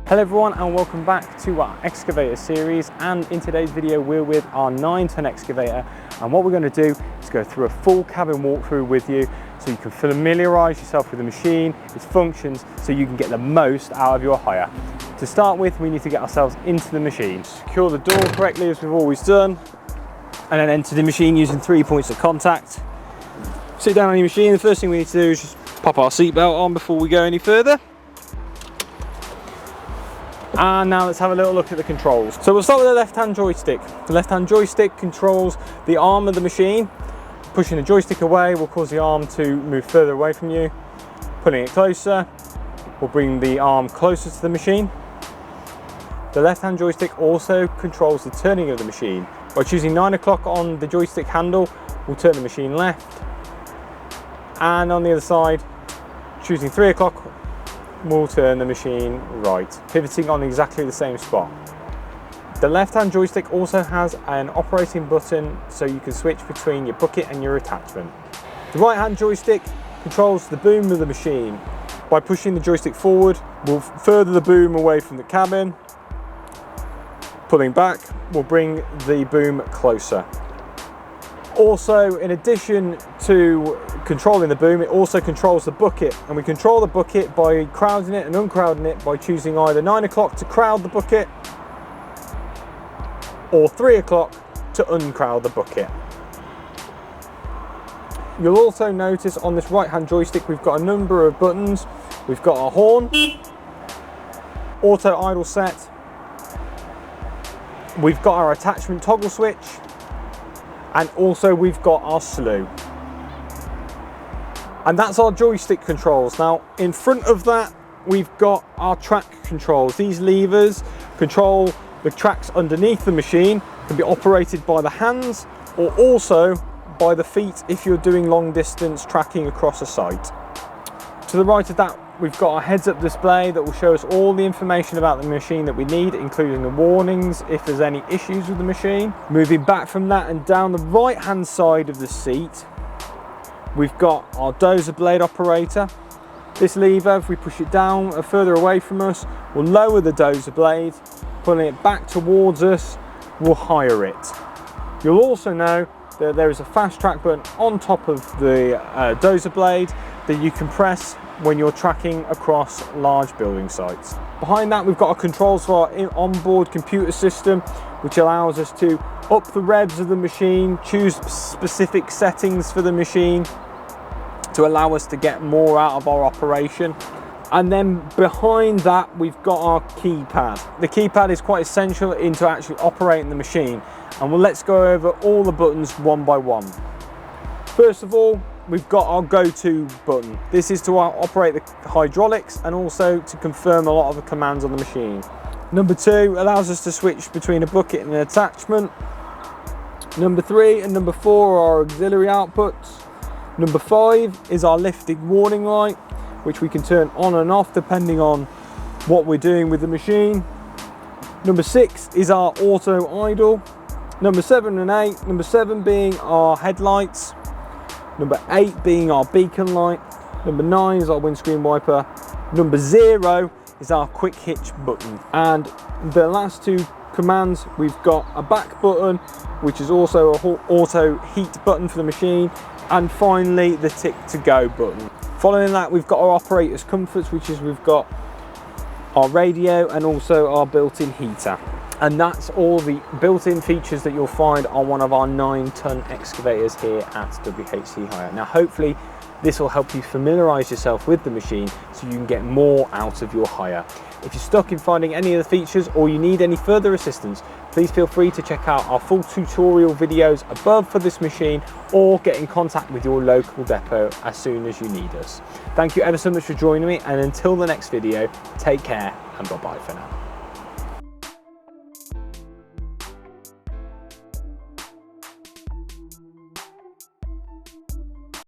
Hello everyone and welcome back to our excavator series, and in today's video we're with our 9-ton excavator, and what we're going to do is go through a full cabin walkthrough with you so you can familiarise yourself with the machine, its functions, so you can get the most out of your hire. To start with, we need to get ourselves into the machine. Secure the door correctly as we've always done, and then enter the machine using 3 points of contact. Sit down on your machine. The first thing we need to do is just pop our seatbelt on before we go any further. And now let's have a little look at the controls. So we'll start with the left-hand joystick. The left-hand joystick controls the arm of the machine. Pushing the joystick away will cause the arm to move further away from you. Pulling it closer will bring the arm closer to the machine. The left-hand joystick also controls the turning of the machine. By choosing 9 o'clock on the joystick handle, we'll turn the machine left. And on the other side, choosing 3 o'clock, we'll turn the machine right, pivoting on exactly the same spot. The left-hand joystick also has an operating button so you can switch between your bucket and your attachment. The right-hand joystick controls the boom of the machine. By pushing the joystick forward, we'll further the boom away from the cabin. Pulling back will bring the boom closer. Also, in addition to controlling the boom, it also controls the bucket, and we control the bucket by crowding it and uncrowding it by choosing either 9 o'clock to crowd the bucket or 3 o'clock to uncrowd the bucket. You'll also notice on this right hand joystick we've got a number of buttons. We've got our horn, auto idle set, we've got our attachment toggle switch, and also we've got our slew. And that's our joystick controls. Now in front of that we've got our track controls. These levers control the tracks underneath the machine, can be operated by the hands or also by the feet if you're doing long distance tracking across a site. To the right of that we've got our heads-up display that will show us all the information about the machine that we need, including the warnings if there's any issues with the machine. Moving back from that and down the right hand side of the seat, we've got our Dozer blade operator. This lever, if we push it down further away from us, will lower the Dozer blade. Pulling it back towards us will higher it. You'll also know that there is a fast track button on top of the Dozer blade that you can press when you're tracking across large building sites. Behind that we've got our controls for our onboard computer system, which allows us to up the revs of the machine, choose specific settings for the machine to allow us to get more out of our operation. And then behind that we've got our keypad. The keypad is quite essential into actually operating the machine, and let's go over all the buttons one by one. First of all, we've got our go-to button. This is to operate the hydraulics and also to confirm a lot of the commands on the machine. Number 2 allows us to switch between a bucket and an attachment. Number 3 and number 4 are our auxiliary outputs. Number 5 is our lifting warning light, which we can turn on and off depending on what we're doing with the machine. Number 6 is our auto idle. Number 7 and 8, number 7 being our headlights. Number 8 being our beacon light. Number 9 is our windscreen wiper. Number 0 is our quick hitch button. And the last 2 commands, we've got a back button, which is also a auto heat button for the machine. And finally, the tick to go button. Following that, we've got our operator's comforts, which is we've got our radio and also our built-in heater. And that's all the built-in features that you'll find on one of our 9-ton excavators here at WHC Hire. Now hopefully this will help you familiarise yourself with the machine so you can get more out of your hire. If you're stuck in finding any of the features or you need any further assistance, please feel free to check out our full tutorial videos above for this machine, or get in contact with your local depot as soon as you need us. Thank you ever so much for joining me, and until the next video, take care and bye bye for now.